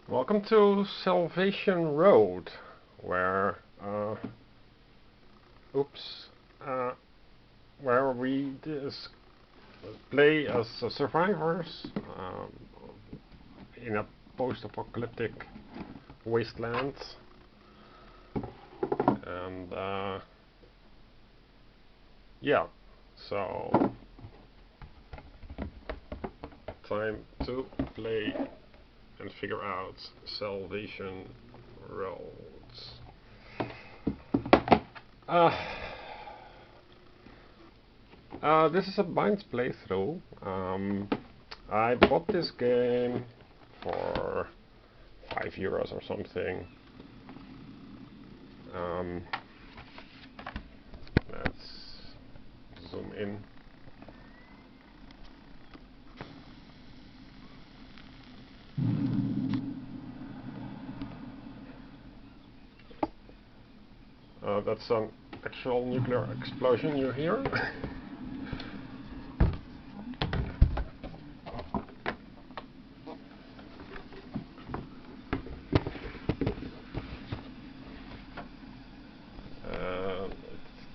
Welcome to Salvation Road, where oops, uh, where we play as survivors in a post-apocalyptic wasteland, and yeah, so time to play and figure out Salvation Roads. This is a blind playthrough. I bought this game for €5 or something. Let's zoom in. That's an actual nuclear explosion you hear. It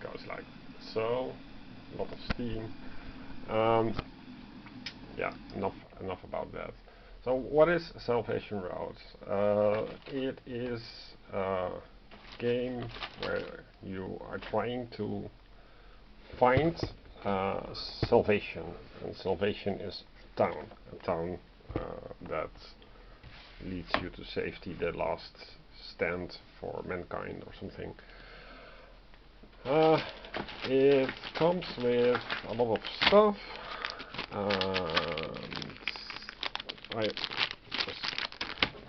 goes like so. A lot of steam. Yeah, enough about that. So, what is Salvation Road? It is a game where you are trying to find salvation, and salvation is a town that leads you to safety, the last stand for mankind or something. It comes with a lot of stuff,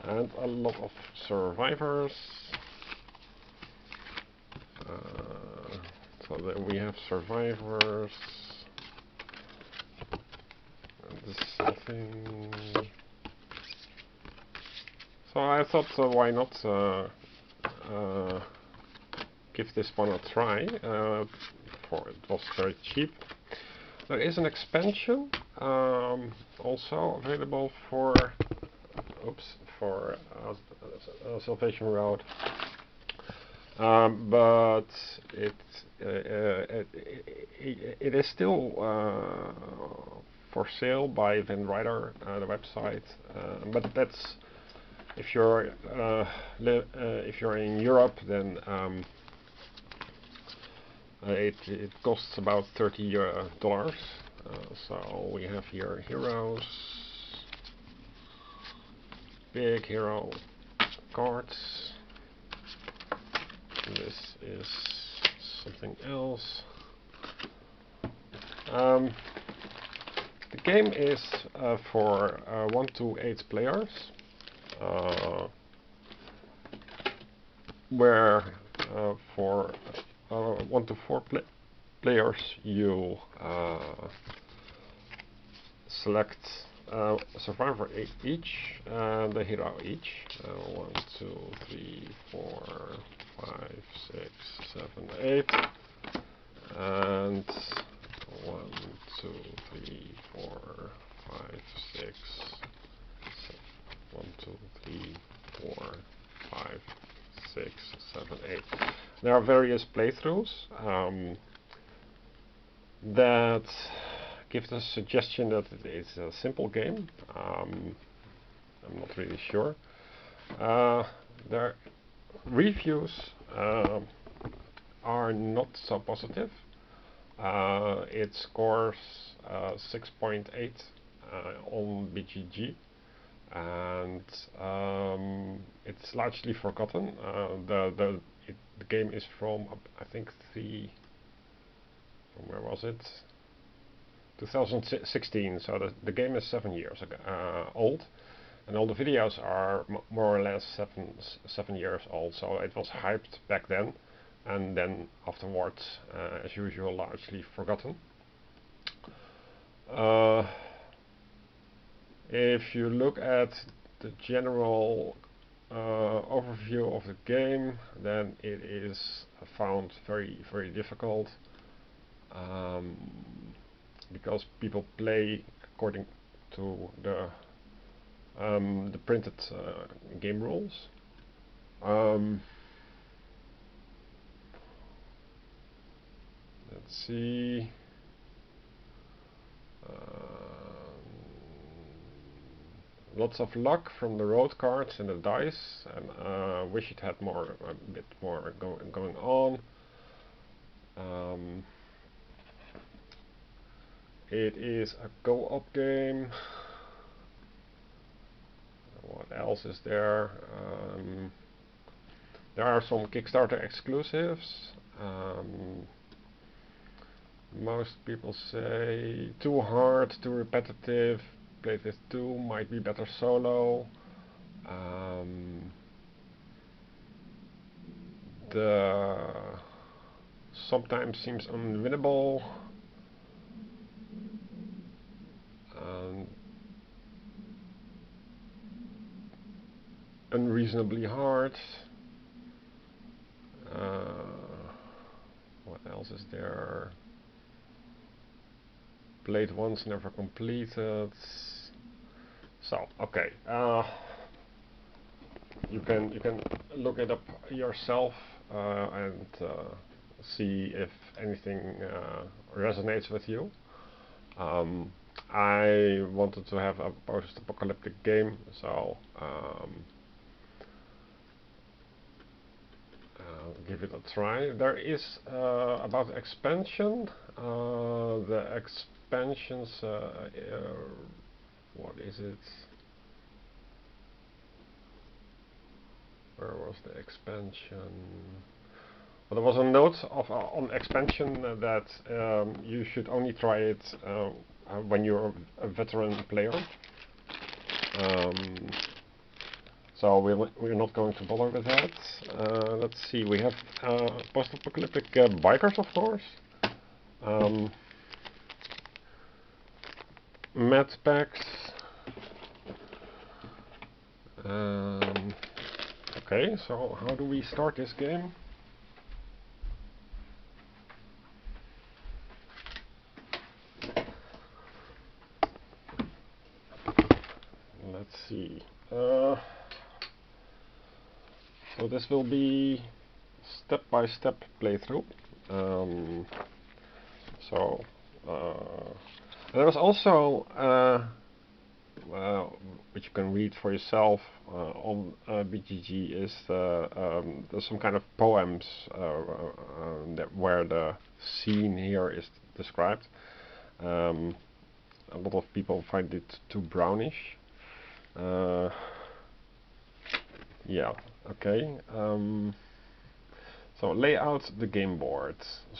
and a lot of survivors. So then we have survivors. And this is something. So I thought, why not give this one a try? For it was very cheap. There is an expansion also available for Salvation Road, but it is still for sale by Van Ryder, the website. But that's if you're in Europe, then it costs about $30. So we have here heroes, big hero cards. This is something else. The game is for 1 to 8 players, where for 1 to 4 players you select a survivor each and a hero each. 1, 2, 3, 4, 5, 6, 7, 8, and 1, 2, 3, 4, 5, 6, 1, 2, 3, 4, 5, 6, 7, 8. There are various playthroughs that give the suggestion that it is a simple game. I'm not really sure. Their reviews are not so positive. It scores 6.8 on BGG, and it's largely forgotten. The game is from, I think, where was it? 2016, so the game is 7 years old, and all the videos are more or less seven years old. So it was hyped back then, and then afterwards, as usual, largely forgotten. If you look at the general overview of the game, then it is found very difficult, because people play according to the the printed game rules. Let's see. Lots of luck from the road cards and the dice, and wish it had a bit more going on. It is a co-op game. What else is there? There are some Kickstarter exclusives. Most people say too hard, too repetitive. Played with two, might be better solo. The sometimes seems unwinnable. Unreasonably hard. What else is there? Played once, never completed. So okay, you can look it up yourself and see if anything resonates with you. I wanted to have a post-apocalyptic game, so give it a try. There is about the expansion. The expansions. What is it? Where was the expansion? Well, there was a note on expansion that you should only try it when you're a veteran player. So we're not going to bother with that. Let's see, we have post-apocalyptic bikers, of course. Med packs. Okay, so how do we start this game? Let's see. So this will be step-by-step playthrough. There was also, which you can read for yourself on BGG, is there's some kind of poems where the scene here is described. A lot of people find it too brownish. Yeah, okay. So lay out the game board.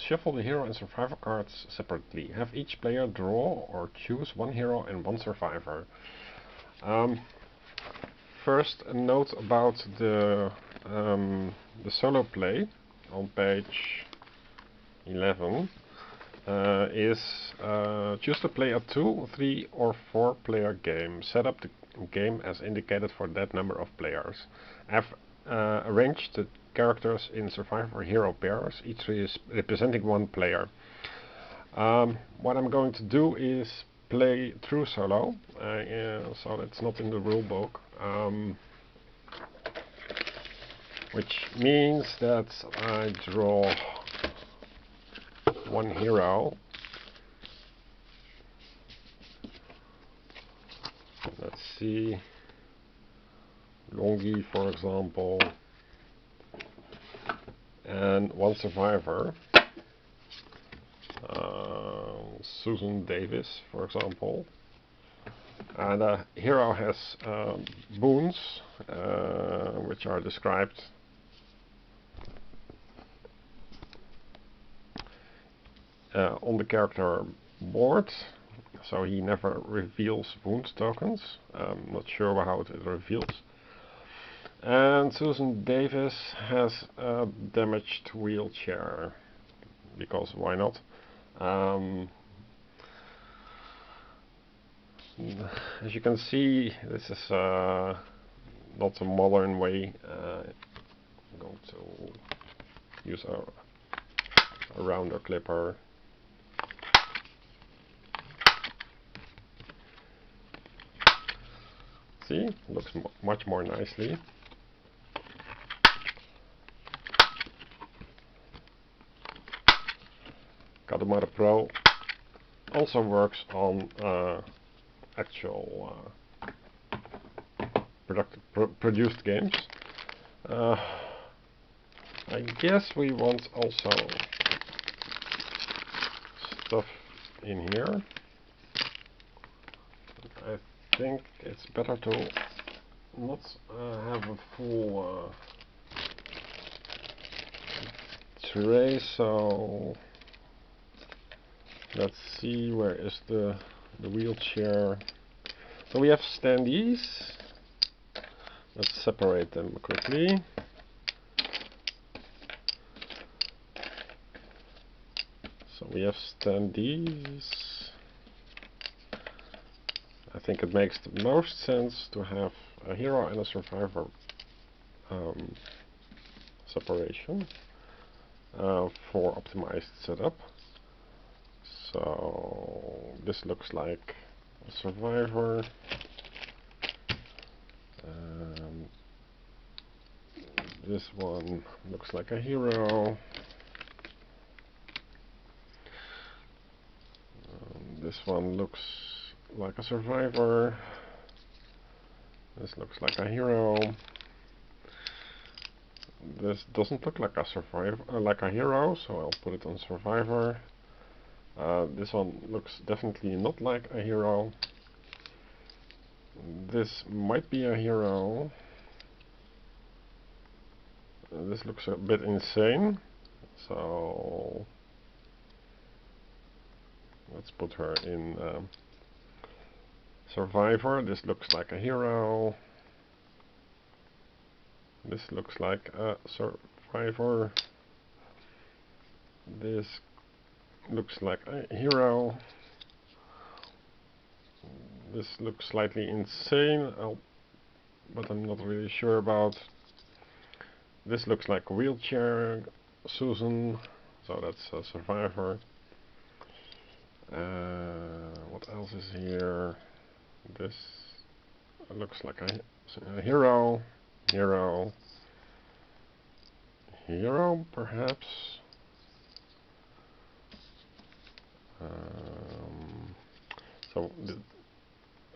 Shuffle the hero and survivor cards separately. Have each player draw or choose one hero and one survivor. First, a note about the solo play on page 11 is choose to play a 2, 3 or 4 player game. Set up the game as indicated for that number of players. Arrange the characters in survivor hero pairs, each is representing one player. What I'm going to do is play through solo, so it's not in the rulebook, which means that I draw one hero. Let's see, Longi, for example, and one survivor, Susan Davis, for example. And the hero has boons, which are described on the character board, so he never reveals wound tokens. I'm not sure how it reveals. And Susan Davis has a damaged wheelchair, because why not? As you can see, this is not a modern way. I'm going to use a rounder clipper. See, looks much more nicely. Kadomaru Pro also works on actual produced games. I guess we want also stuff in here. I think it's better to not have a full tray, so let's see, where is the wheelchair. So we have standees. Let's separate them quickly. So we have standees. I think it makes the most sense to have a hero and a survivor separation for optimized setup. So this looks like a survivor. This one looks like a hero. This one looks like a survivor. This looks like a hero. This doesn't look like a survivor, like a hero, so I'll put it on survivor. This one looks definitely not like a hero. This might be a hero. This looks a bit insane, so let's put her in survivor. This looks like a hero. This looks like a survivor. This looks like a hero. This looks slightly insane, but I'm not really sure about. This looks like a wheelchair Susan, so that's a survivor. What else is here? This looks like a hero, hero, hero, perhaps. So